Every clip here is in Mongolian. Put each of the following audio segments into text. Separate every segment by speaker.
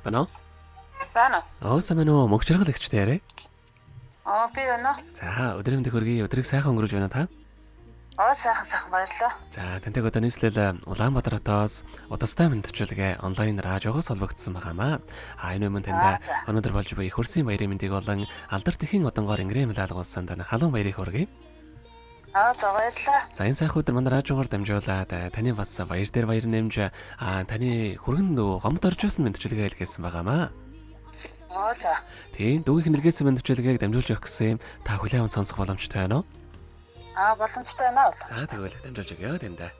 Speaker 1: Байна уу?
Speaker 2: Байна.
Speaker 1: Сайн уу? Мөнх жаргал ихчтэй яриа.
Speaker 2: Би байна.
Speaker 1: За, өдрийн мэндийг хүргэе. Өдрийг сайхан өнгөрүүлж байна та.
Speaker 2: Сайхан баярлалаа.
Speaker 1: За, тантай одоо нийслэл Улаанбаатар хотоос удастай мэдчилгээ онлайн радиогоос холбогдсон байгаамаа. Энэ өмнө танд өнөөдөр болж буй их хөрсийн баярын мэндийг болон алдар тэхийн одонгоор ингрэм лалгуулсан тань халуун баярыг хүргэе.
Speaker 2: За баярлалаа.
Speaker 1: За, энэ сайхан өдөр манай радиогоор дамжуулаад таны бас баяр дээр баяр нэмж таны хүргэнд гомд оржсэн мэдчилгээ хэлгээсэн байгаамаа.
Speaker 2: За.
Speaker 1: Тийм, дүүгийн хэлгээсэн мэдчилгээг дамжуулж явах гэсэн та хүлээвэн сонсох боломжтой байна уу?
Speaker 2: Боломжтой байна.
Speaker 1: За тэгвэл дамжуулж өгье тэмдэ.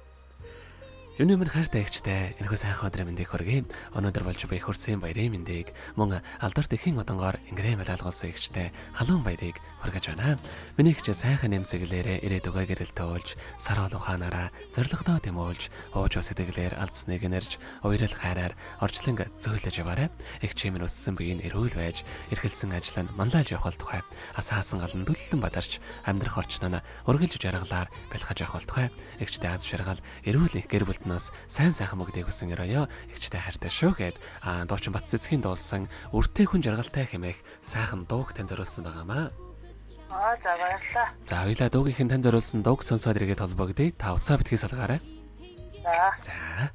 Speaker 1: Юуны минь хайртай ихчтэй энэхүү сайхан өдрийн мэндийг хүргэе. Өнөөдөр болж буй хөрсийн баярын мэндийг мөн алдар тэхийн одонгоор ингрэм лалгуулсан ихчтэй халуун баярыг хүргэж байна. Миний ихч сайхан нэмсэглээрээ ирээдүгөө гэрэл төөлж, сар ухаанаараа зоригтой тэмүүлж, ууж сэтгэлээр алдсныг нэрж, уярал хайраар орчлон зөөлөж яваарай. Ихч минь өссөн биеийн эрүүл байж, эрхэлсэн ажил нь манлайлж явах тухай. Асаасан галан дүллэн бадарч, амьдрах орчин нь ургилж жаргалаар бэлхэж явах тухай. Ихчтэй аз жаргал, эрүүл их гэр бүлтнээс сайн сайхан мөгдөйг хүсэн өрөөё. Ихчтэй хайртай шүү гэд дуучин бат цэцгийн дуулсан өртөө хүн жаргалтай хэмээх сайхан дууг тань зориулсан байгаамаа.
Speaker 2: За баярлалаа.
Speaker 1: За хоёлаа дуугийн тань зориулсан дууг сонсоод иргэд холбогдъё. Та уцаа битгий салгаарай. За.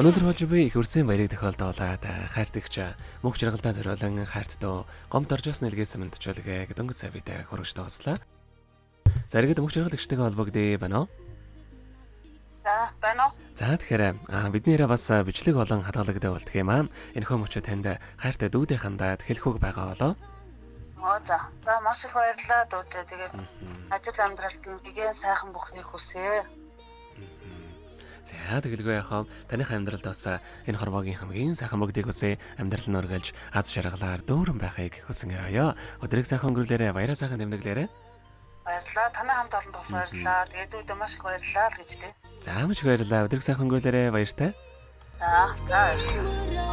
Speaker 1: Өнөөдөр болж буй их хөрсийн баярыг тохиолдуулаад хайртагч мөнх жаргалтай зориулан хайрт дөө гомд оржоос нэлгээсэн мэдчилгээ дөнгөж цавьтай хөргөж тоослоо. За иргэд мөнх жаргалагчтайгаа холбогдъё байна уу?
Speaker 2: За байна уу?
Speaker 1: За тэгэхээр бидний яриа бас бичлэг болон хадгалагтай болдох юм аа. Энэхүү мөчөө танд хайртай дүүдээ хандаад хэлэхүүг байгаа болоо.
Speaker 2: За маш их баярлалаа дүүдээ. Тэгээд ажил амьдралд нь гэгэн сайхан бүхнийг хүсье.
Speaker 1: За тэгэлгүй яхаа таних амьдралд бас энэ хорвоогийн хамгийн сайхан бүгдийг үсэ амьдрал нь өргөлж аз жаргалаар дүүрэн байхыг хүсэн өрөөё. Өдрийг сайхан өнгөрүүлээрэ, баяраа сайхан тэмдэглээрэ.
Speaker 2: Баярлалаа. Танай хамт олон тус баярлалаа. Тэгээд үүдээ маш их баярлалаа л гэж тий.
Speaker 1: За маш их баярлалаа. Өдрийг сайхан өнгөрүүлээрэ, баяртай.
Speaker 2: За баярлалаа.